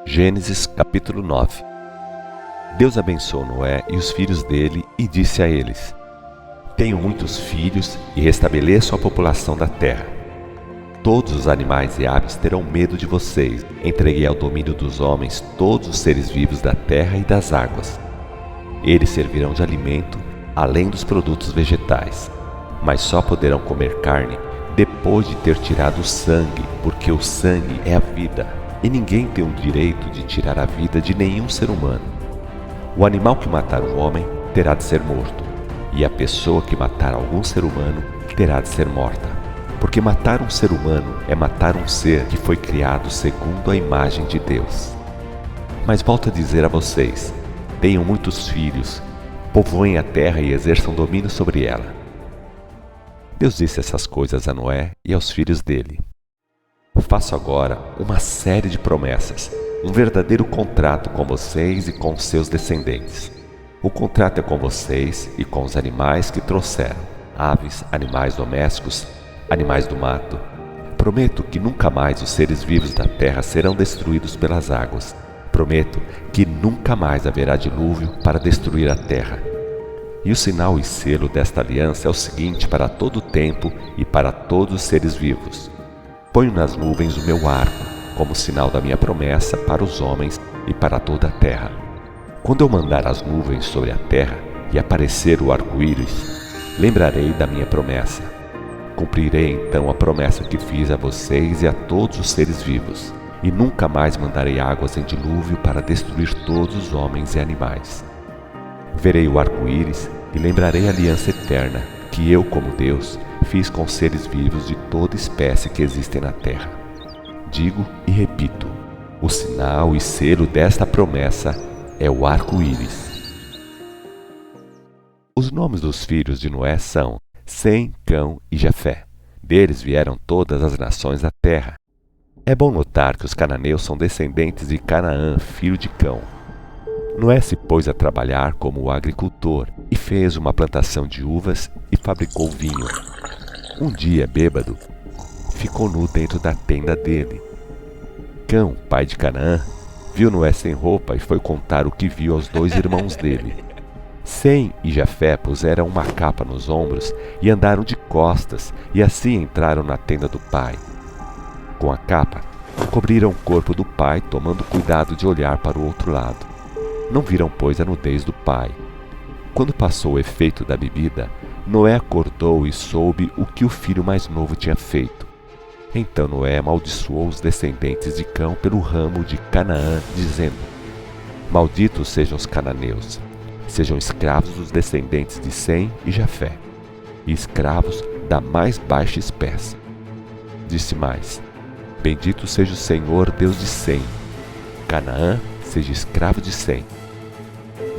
Gênesis capítulo 9. Deus abençoou Noé e os filhos dele e disse a eles: Tenho muitos filhos e restabeleço a população da terra. Todos os animais e aves terão medo de vocês. Entreguei ao domínio dos homens todos os seres vivos da terra e das águas. Eles servirão de alimento, além dos produtos vegetais, mas só poderão comer carne depois de ter tirado o sangue, porque o sangue é a vida, e ninguém tem o direito de tirar a vida de nenhum ser humano. O animal que matar um homem terá de ser morto, e a pessoa que matar algum ser humano terá de ser morta. Porque matar um ser humano é matar um ser que foi criado segundo a imagem de Deus. Mas volto a dizer a vocês: tenham muitos filhos, povoem a terra e exerçam domínio sobre ela. Deus disse essas coisas a Noé e aos filhos dele. Faço agora uma série de promessas, um verdadeiro contrato com vocês e com seus descendentes. O contrato é com vocês e com os animais que trouxeram, aves, animais domésticos, animais do mato. Prometo que nunca mais os seres vivos da terra serão destruídos pelas águas. Prometo que nunca mais haverá dilúvio para destruir a terra. E o sinal e selo desta aliança é o seguinte para todo o tempo e para todos os seres vivos. Ponho nas nuvens o meu arco, como sinal da minha promessa para os homens e para toda a terra. Quando eu mandar as nuvens sobre a terra e aparecer o arco-íris, lembrarei da minha promessa. Cumprirei então a promessa que fiz a vocês e a todos os seres vivos, e nunca mais mandarei águas em dilúvio para destruir todos os homens e animais. Verei o arco-íris e lembrarei a aliança eterna que eu, como Deus, fiz com seres vivos de toda espécie que existem na terra. Digo e repito: o sinal e selo desta promessa é o arco-íris. Os nomes dos filhos de Noé são Sem, Cão e Jafé. Deles vieram todas as nações da terra. É bom notar que os cananeus são descendentes de Canaã, filho de Cão. Noé se pôs a trabalhar como agricultor e fez uma plantação de uvas e fabricou vinho. Um dia, bêbado, ficou nu dentro da tenda dele. Cão, pai de Canaã, viu Noé sem roupa e foi contar o que viu aos dois irmãos dele. Sem e Jafé puseram uma capa nos ombros e andaram de costas, e assim entraram na tenda do pai. Com a capa, cobriram o corpo do pai, tomando cuidado de olhar para o outro lado. Não viram, pois, a nudez do pai. Quando passou o efeito da bebida, Noé acordou e soube o que o filho mais novo tinha feito. Então Noé amaldiçoou os descendentes de Cão pelo ramo de Canaã, dizendo: Malditos sejam os cananeus, sejam escravos dos descendentes de Sem e Jafé, e escravos da mais baixa espécie. Disse mais: Bendito seja o Senhor, Deus de Sem. Canaã seja escravo de Sem.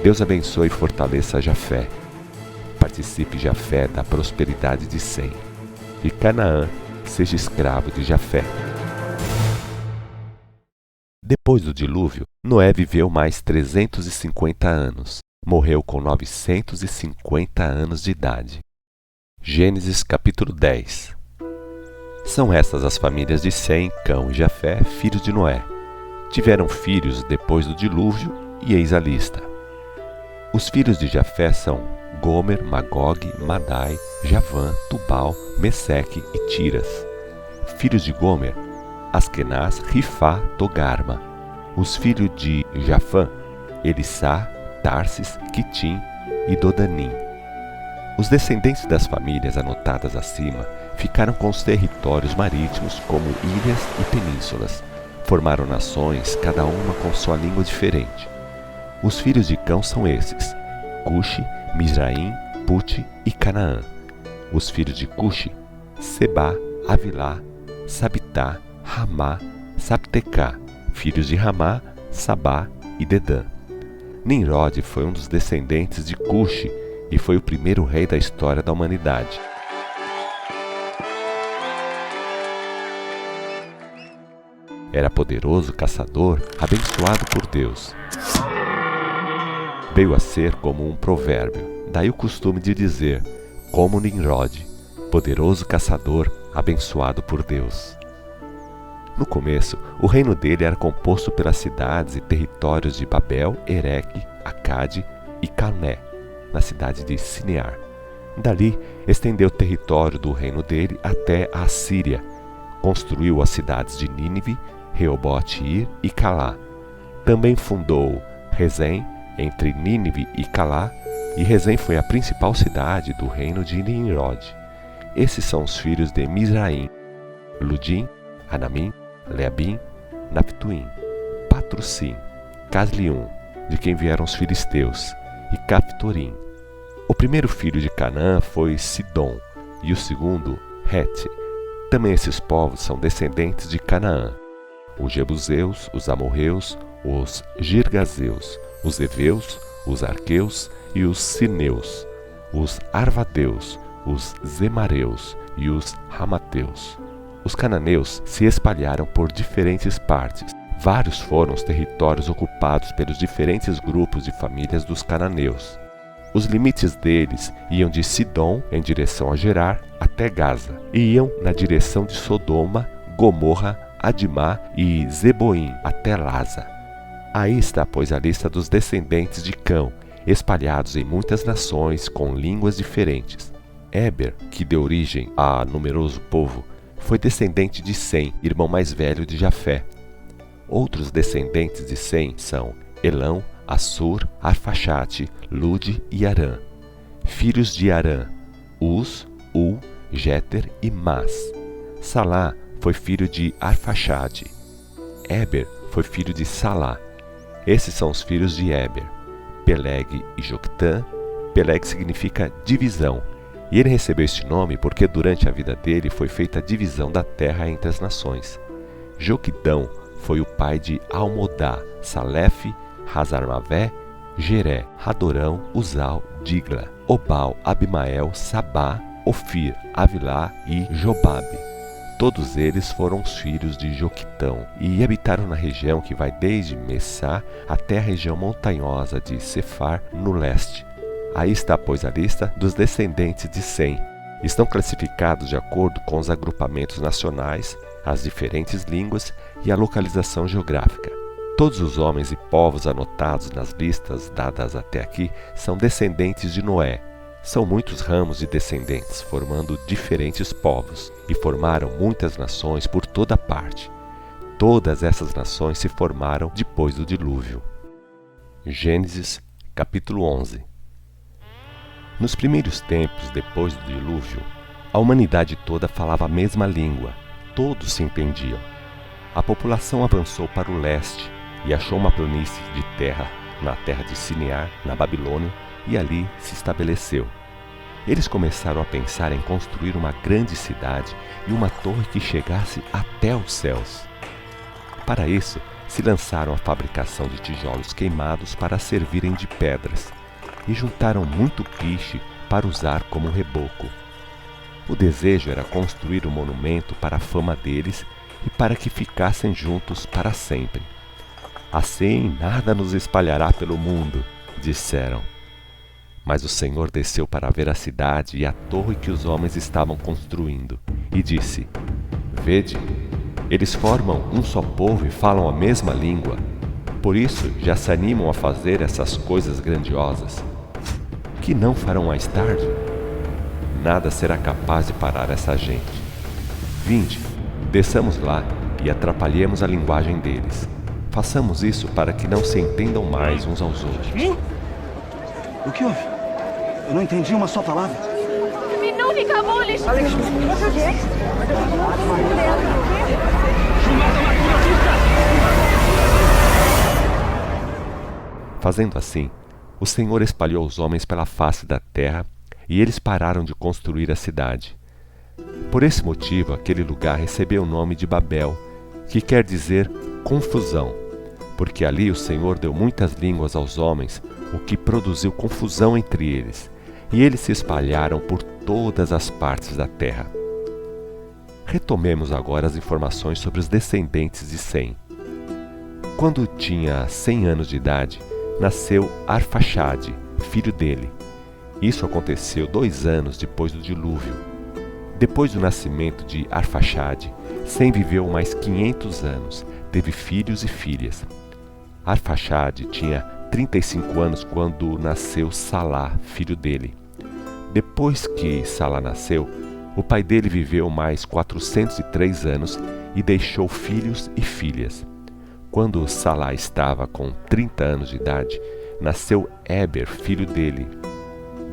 Deus abençoe e fortaleça Jafé. Participe Jafé da prosperidade de Sem. E Canaã seja escravo de Jafé. Depois do dilúvio, Noé viveu mais 350 anos. Morreu com 950 anos de idade. Gênesis capítulo 10. São estas as famílias de Sem, Cão e Jafé, filhos de Noé. Tiveram filhos depois do dilúvio, e eis a lista. Os filhos de Jafé são Gomer, Magog, Madai, Javã, Tubal, Meseque e Tiras. Filhos de Gomer: Askenaz, Rifá, Togarma. Os filhos de Javã: Elissá, Tarsis, Quitim e Dodanim. Os descendentes das famílias anotadas acima ficaram com os territórios marítimos como ilhas e penínsulas. Formaram nações, cada uma com sua língua diferente. Os filhos de Cão são esses: Cuxi, Mizraim, Puti e Canaã. Os filhos de Cuxi: Sebá, Avilá, Sabitá, Ramá, Sabtecá. Filhos de Ramá: Sabá e Dedã. Nimrod foi um dos descendentes de Cuxi e foi o primeiro rei da história da humanidade. Era poderoso caçador, abençoado por Deus. Veio a ser como um provérbio, daí o costume de dizer, como Nimrod, poderoso caçador, abençoado por Deus. No começo, o reino dele era composto pelas cidades e territórios de Babel, Ereque, Acade e Calné, na cidade de Sinear. Dali, estendeu o território do reino dele até a Assíria. Construiu as cidades de Nínive, Reobote-ir e Calá. Também fundou Rezém, entre Nínive e Calá, e Rezém foi a principal cidade do reino de Nimrod. Esses são os filhos de Mizraim: Ludim, Anamim, Leabim, Naptuim, Patrussim, Caslium, de quem vieram os filisteus, e Captorim. O primeiro filho de Canaã foi Sidom, e o segundo, Hete. Também esses povos são descendentes de Canaã: os Jebuseus, os Amorreus, os Girgazeus, os Eveus, os Arqueus e os Sineus, os Arvadeus, os Zemareus e os Ramateus. Os cananeus se espalharam por diferentes partes. Vários foram os territórios ocupados pelos diferentes grupos de famílias dos cananeus. Os limites deles iam de Sidom, em direção a Gerar, até Gaza, e iam na direção de Sodoma, Gomorra, Adimá e Zeboim, até Laza. Aí está, pois, a lista dos descendentes de Cão, espalhados em muitas nações com línguas diferentes. Éber, que deu origem a numeroso povo, foi descendente de Sem, irmão mais velho de Jafé. Outros descendentes de Sem são Elão, Assur, Arfaxade, Lude e Arã. Filhos de Arã: Uz, Ul, Jéter e Mas. Salá foi filho de Arfaxade. Éber foi filho de Salá. Esses são os filhos de Éber: Peleg e Joctã. Peleg significa divisão, e ele recebeu este nome porque durante a vida dele foi feita a divisão da terra entre as nações. Joquidão foi o pai de Almodá, Salefe, Hazarmavé, Geré, Hadorão, Uzal, Digla, Obal, Abimael, Sabá, Ofir, Avilá e Jobabe. Todos eles foram os filhos de Joquitão e habitaram na região que vai desde Messá até a região montanhosa de Sefar, no leste. Aí está, pois, a lista dos descendentes de Sem. Estão classificados de acordo com os agrupamentos nacionais, as diferentes línguas e a localização geográfica. Todos os homens e povos anotados nas listas dadas até aqui são descendentes de Noé. São muitos ramos de descendentes, formando diferentes povos, e formaram muitas nações por toda parte. Todas essas nações se formaram depois do dilúvio. Gênesis, capítulo 11. Nos primeiros tempos depois do dilúvio, a humanidade toda falava a mesma língua, todos se entendiam. A população avançou para o leste e achou uma planície de terra, na terra de Sinear, na Babilônia, e ali se estabeleceu. Eles começaram a pensar em construir uma grande cidade e uma torre que chegasse até os céus. Para isso, se lançaram à fabricação de tijolos queimados para servirem de pedras, e juntaram muito piche para usar como reboco. O desejo era construir um monumento para a fama deles e para que ficassem juntos para sempre. Assim nada nos espalhará pelo mundo, disseram. Mas o Senhor desceu para ver a cidade e a torre que os homens estavam construindo, e disse: Vede, eles formam um só povo e falam a mesma língua. Por isso já se animam a fazer essas coisas grandiosas. Que não farão mais tarde? Nada será capaz de parar essa gente. Vinde, desçamos lá e atrapalhemos a linguagem deles. Façamos isso para que não se entendam mais uns aos outros. O que houve? Eu não entendi uma só palavra. Alex, Fazendo assim, o Senhor espalhou os homens pela face da terra e eles pararam de construir a cidade. Por esse motivo, aquele lugar recebeu o nome de Babel, que quer dizer confusão, porque ali o Senhor deu muitas línguas aos homens, o que produziu confusão entre eles, e eles se espalharam por todas as partes da terra. Retomemos agora as informações sobre os descendentes de Sem. Quando tinha 100 anos de idade, nasceu Arfaxade, filho dele. Isso aconteceu 2 anos depois do dilúvio. Depois do nascimento de Arfaxade, Sem viveu mais 500 anos, teve filhos e filhas. Arfaxade tinha 35 anos quando nasceu Salá, filho dele. Depois que Salá nasceu, o pai dele viveu mais 403 anos e deixou filhos e filhas. Quando Salá estava com 30 anos de idade, nasceu Éber, filho dele.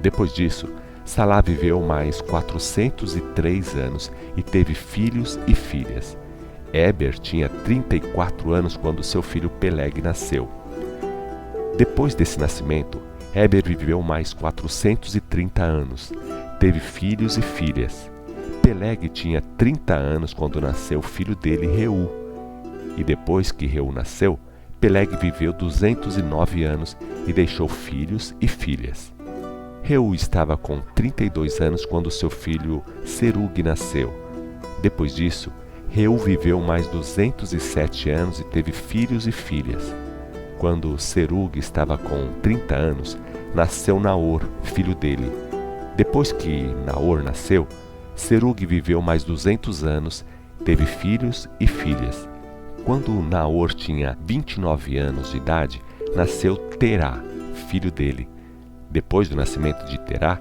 Depois disso, Salá viveu mais 403 anos e teve filhos e filhas. Éber tinha 34 anos quando seu filho Peleg nasceu. Depois desse nascimento, Éber viveu mais 430 anos, teve filhos e filhas. Peleg tinha 30 anos quando nasceu o filho dele, Reu. E depois que Reu nasceu, Peleg viveu 209 anos e deixou filhos e filhas. Reu estava com 32 anos quando seu filho Serug nasceu. Depois disso, Reu viveu mais 207 anos e teve filhos e filhas. Quando Serug estava com 30 anos, nasceu Naor, filho dele. Depois que Naor nasceu, Serug viveu mais 200 anos, teve filhos e filhas. Quando Naor tinha 29 anos de idade, nasceu Terá, filho dele. Depois do nascimento de Terá,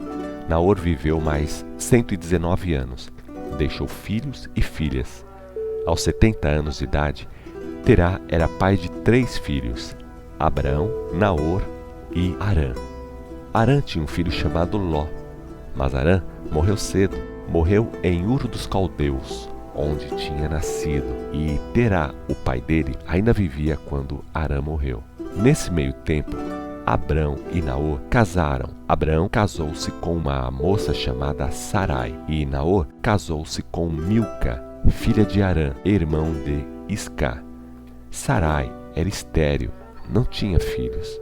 Naor viveu mais 119 anos, deixou filhos e filhas. Aos 70 anos de idade, Terá era pai de 3 filhos, Abrão, Naor e Harã. Harã tinha um filho chamado Ló, mas Harã morreu cedo, morreu em Ur dos Caldeus, onde tinha nascido, e Terá, o pai dele, ainda vivia quando Harã morreu. Nesse meio tempo, Abrão e Naor casaram. Abrão casou-se com uma moça chamada Sarai, e Naor casou-se com Milca, filha de Harã, irmão de Isca. Sarai era estéril, não tinha filhos.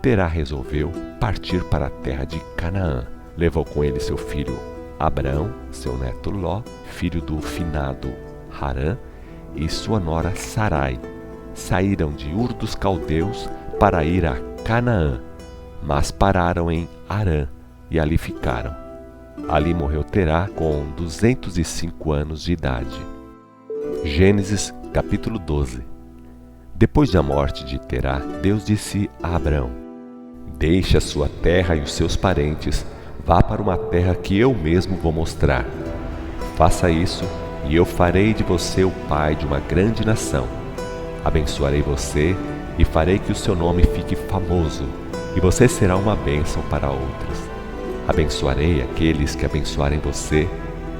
Terá resolveu partir para a terra de Canaã. Levou com ele seu filho Abrão, seu neto Ló, filho do finado Harã, e sua nora Sarai. Saíram de Ur dos Caldeus para ir a Canaã, mas pararam em Harã e ali ficaram. Ali morreu Terá com 205 anos de idade. Gênesis capítulo 12. Depois da morte de Terá, Deus disse a Abrão: Deixe a sua terra e os seus parentes, vá para uma terra que eu mesmo vou mostrar. Faça isso, e eu farei de você o pai de uma grande nação. Abençoarei você e farei que o seu nome fique famoso, e você será uma bênção para outros. Abençoarei aqueles que abençoarem você,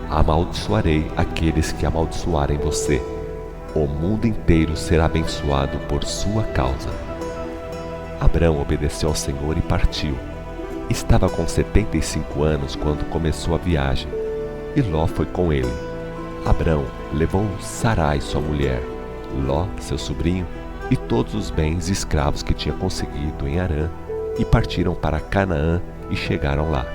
amaldiçoarei aqueles que amaldiçoarem você. O mundo inteiro será abençoado por sua causa. Abrão obedeceu ao Senhor e partiu. Estava com 75 anos quando começou a viagem, e Ló foi com ele. Abrão levou Sarai, sua mulher, Ló, seu sobrinho, e todos os bens e escravos que tinha conseguido em Harã, e partiram para Canaã e chegaram lá.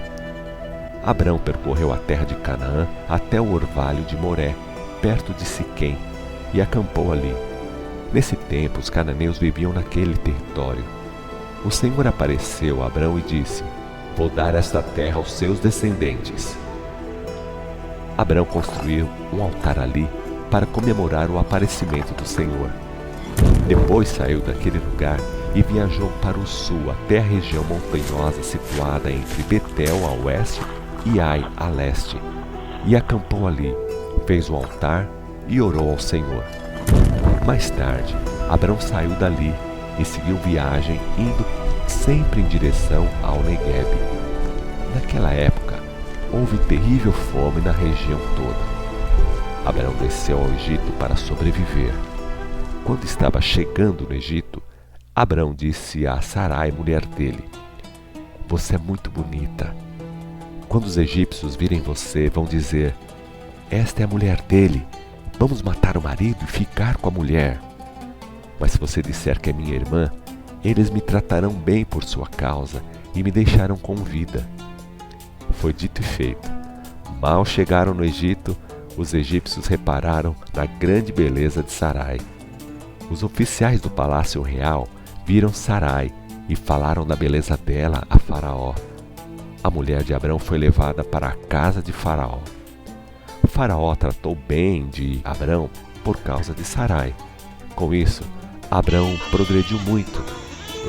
Abrão percorreu a terra de Canaã até o orvalho de Moré, perto de Siquém, e acampou ali. Nesse tempo, os cananeus viviam naquele território. O Senhor apareceu a Abrão e disse: Vou dar esta terra aos seus descendentes. Abrão construiu um altar ali para comemorar o aparecimento do Senhor. Depois saiu daquele lugar e viajou para o sul até a região montanhosa situada entre Betel a oeste e Ai a leste, e acampou ali, fez um altar e orou ao Senhor. Mais tarde, Abrão saiu dali e seguiu viagem, indo sempre em direção ao Negueb. Naquela época, houve terrível fome na região toda. Abrão desceu ao Egito para sobreviver. Quando estava chegando no Egito, Abrão disse a Sarai, mulher dele: Você é muito bonita. Quando os egípcios virem você, vão dizer: Esta é a mulher dele. Vamos matar o marido e ficar com a mulher. Mas se você disser que é minha irmã, eles me tratarão bem por sua causa e me deixarão com vida. Foi dito e feito. Mal chegaram no Egito, os egípcios repararam na grande beleza de Sarai. Os oficiais do palácio real viram Sarai e falaram da beleza dela a Faraó. A mulher de Abrão foi levada para a casa de Faraó. faraó tratou bem de Abrão por causa de Sarai. Com isso, Abrão progrediu muito.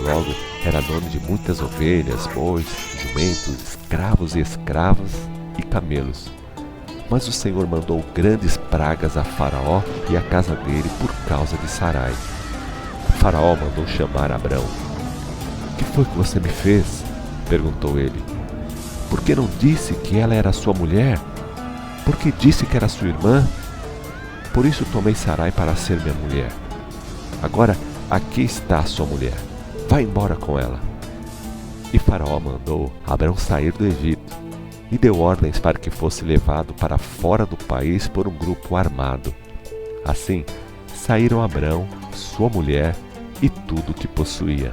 Logo, era dono de muitas ovelhas, bois, jumentos, escravos e escravas e camelos. Mas o Senhor mandou grandes pragas a Faraó e à casa dele por causa de Sarai. Faraó mandou chamar Abrão. "O que foi que você me fez?" perguntou ele. "Por que não disse que ela era sua mulher? Por que disse que era sua irmã? Por isso tomei Sarai para ser minha mulher. Agora aqui está a sua mulher. Vá embora com ela." E Faraó mandou Abrão sair do Egito e deu ordens para que fosse levado para fora do país por um grupo armado. Assim, saíram Abrão, sua mulher e tudo o que possuía.